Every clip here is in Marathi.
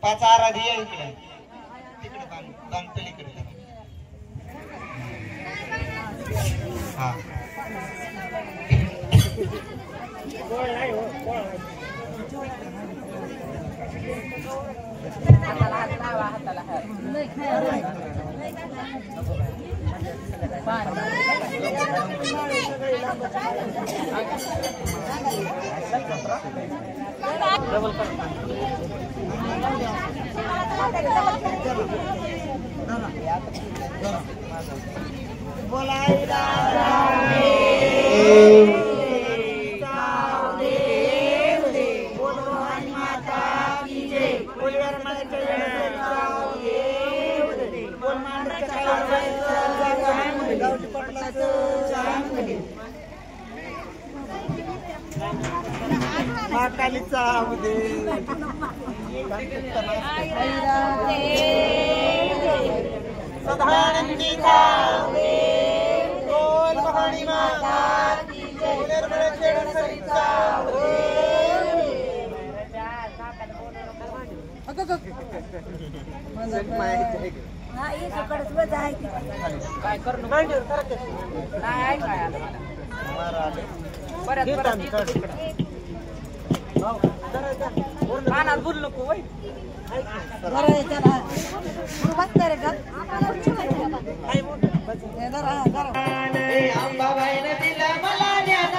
पाच आराधी आहे इकडे तिकडे बांध पलीकडे हा महाकालीचा सदानंदी बोल भवानी माता की जय निर्मळ खेळ सरिता काय करू बोल नको अंबाबाईने दिला मला ज्ञान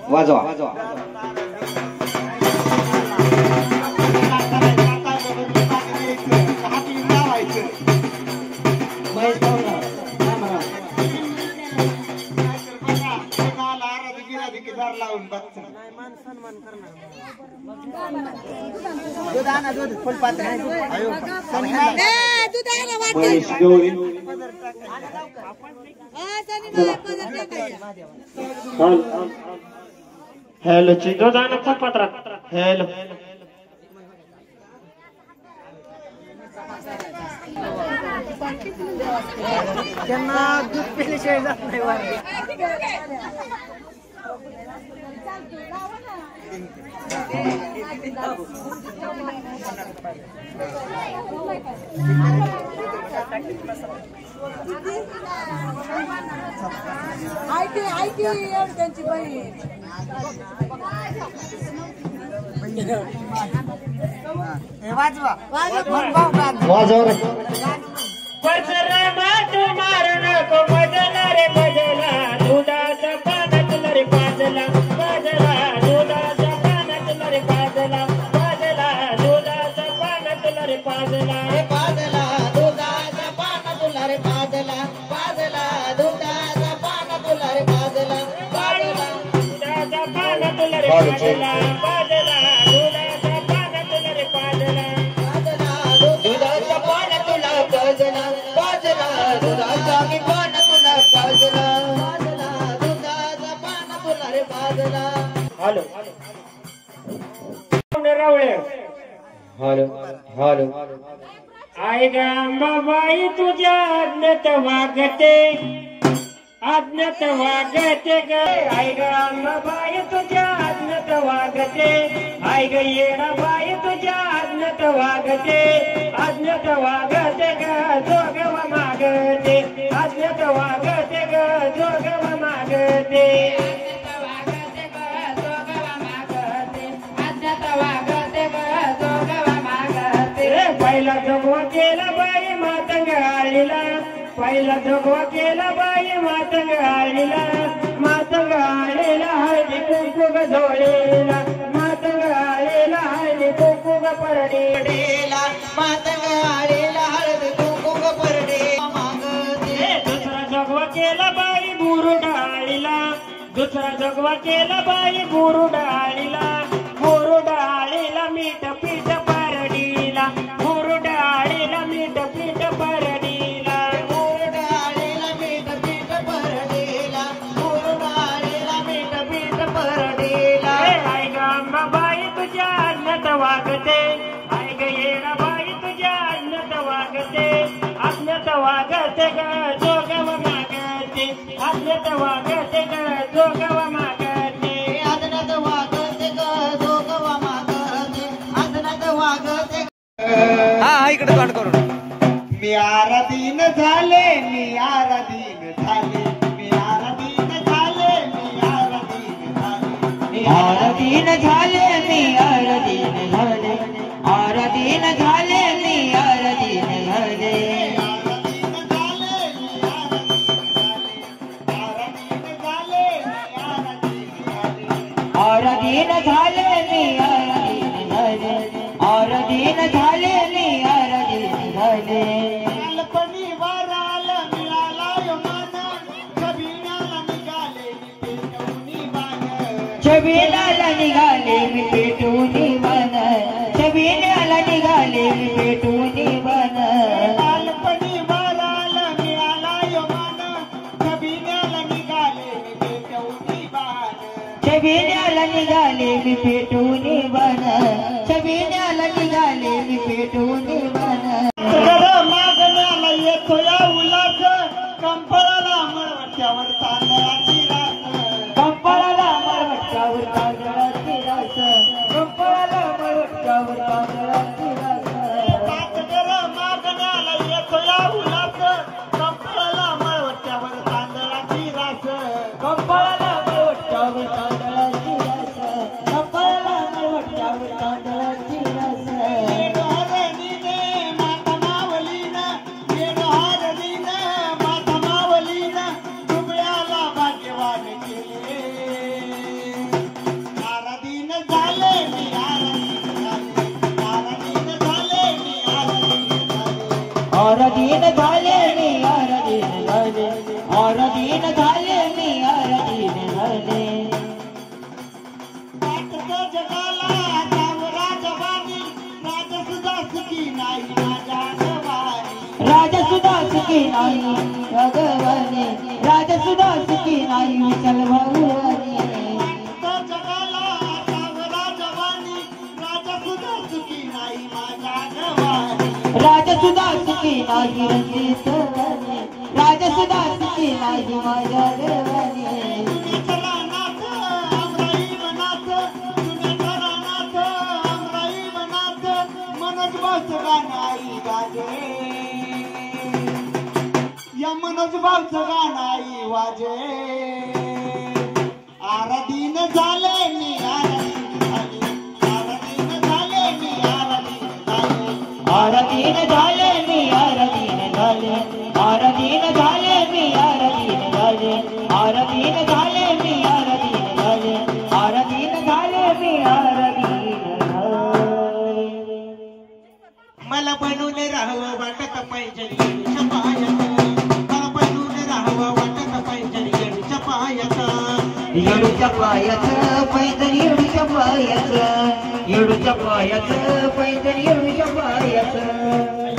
वाजवा हॅलो चितो जाणार पत्रात हॅलो त्यांना दूध पिल्याशिवाय जात नाही वारे त्यांची बहीण वाजवा वाजव बजरा मात मारू नको बजला रे बजला दुधाचा पानातला रे पाजला बजला दुधाचा पानातला रे पाजला बजला दुधाचा पानातला रे पाजला रे पाजला दुधाचा पानातला रे पाजला पाजला दुधाचा पानातला रे पाजला पाजला दुधाचा पानातला रे पाजला पाजला दुधाचा पानातला रे पाजला दुधाचा पानातला पाजला पाजला दुधाचा मी पानातला पाजला पाजला दुधाचा पानातला रे पाजला हॅलो रावळे हॅलो हॅलो आई ग अंबाबाई तुझ्या आज्ञात वागते आज्ञात वागते ग आई ग अंबाबाई तुझ्या आज्ञात वागते आई ग येणाबाई तुझ्या आज्ञात वागते आज्ञात वागते ग जोगव मागते आज्ञात वागते ग जोगव मागते पहिला जोगवा केला बाई मातंग आळीला पहिला जोगवा केला बाई मातंग आळीला मातंग आळीला हळदी कुंकू ग झोळीला मातंग आळीला हळदी कुंकू ग परडीला मातंग आळीला हळदी कुंकू ग परडी मागते दुसरा जोगवा केला बाई बुरुड आळीला दुसरा जोगवा केला बाई बुरुड आळीला बुरुड आळीला मीठ पीठ परडीला बुरुड आळीला मीठ पीठ परडीला बुरुड आळीला मीठ पीठ परडीला बुरुड आळीला मीठ पीठ परडीला आई ग अंबाबाई तुझ्या आज्ञात वागते आई ग येणाबाई तुझ्या आज्ञात वागते आज्ञात वागते ग जोगव मागते आज्ञात वागते ग जोगव मागते आज्ञात वागते ग जोगव मागते आज्ञात वागते हा इकडे तोंड करून मी आराधीन झाले मी आराधीन झाले मी आराधीन झाले मी आराधीन झाले आराधीन झाले मी आराधीन झाले आराधीन झाले मी आराधीन झाले आराधीन झाले मी आराधीन झाले आराधीन झाले मी आराधीन झाले बालपणी वराल मिळाला यो मान छबिण्याला निघाले मी पेटवणी बाण छबिण्याला निघाले मी पेटूनी बन छबिण्याला निघाले मी पेटूनी बन बालपणी वराल मिळाला यो मान छबिण्याला निघाले मी पेटवणी बाण छबिण्याला निघाले मी पेटूनी बन छबिण्याला निघाले मी पेटूनी बन मागण्याला येतो या उल्हास कंपळाला मळवट्यावर तांदळाची रास कंपळाला मळवट्यावर तांदळाची रास कंपळाला मळवट्यावर तांदळाची रास पाचगर मागण्याला येतो या उल्हास कंपळाला मळवट्यावर तांदळाची रास कंपळाला मळवट्यावर तांदळाची रास कंपळाला मळवट्यावर तांदळाची रास आराधीन झाले मी आराधीन झाले आराधीन झाले मी आराधीन झाले जगाला राजवानी राजसुद्धा सुखी नाही माझ्या जवानी राजसुद्धा सुखी नाही भगवाने राजा सुद्धा सुखी नाही विठ्ठल भाऊराने जगाला सावरा जवानी राजा सुद्धा सुखी नाही माझ्या गवानी राजा सुद्धा सुखी नाही रणजित वाणी राजा सुद्धा सुखी नाही माझ्या देवाने या मनोज भाऊचं गाणं आई वाजे आराधीन झाले मी आराधीन झाले मी आराधीन झाले मी आराधीन झाले आराधीन झाले मी आराधीन झाले आराधीन झाले मी आराधीन झाले आराधीन झाले मी आराधीन झाले मला बनून राहावं वाटत पाहिजे येडूच्या पायात मला बनून राहावं वाटत पाहिजे येडूच्या पायात येडूच्या पायाचं पैदल येडूच्या पायाचं येडूच्या पायाचं पैदल येडूच्या पायाचं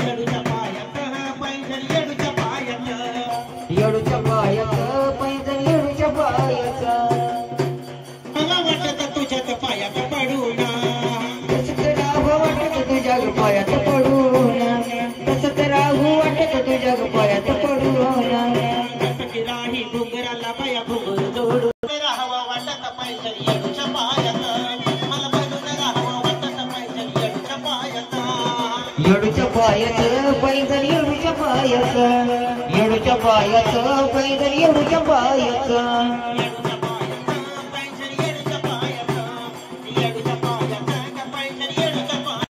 येडूच्या पायात पाहिजे येडूच्या पायात येडूच्या पायाचं पैदल येडूच्या पायाचं मला वाटत तुझ्यात पायात पडून तसंच राहू वाटत तुझ्या पायात पडून तसंच राहू वाटत तुझ्या पायात पडून राही घुंगराला पाया घुंगूर जोडून राहावं वाटत पाहिजे येडूच्या पायात मला बनून राहावं वाटत पाहिजे येडूच्या पायात येडूच्या पायाचं पैदल येडूच्या पायाचं येडूच्या पायाचं पैदल येडूच्या पायाचं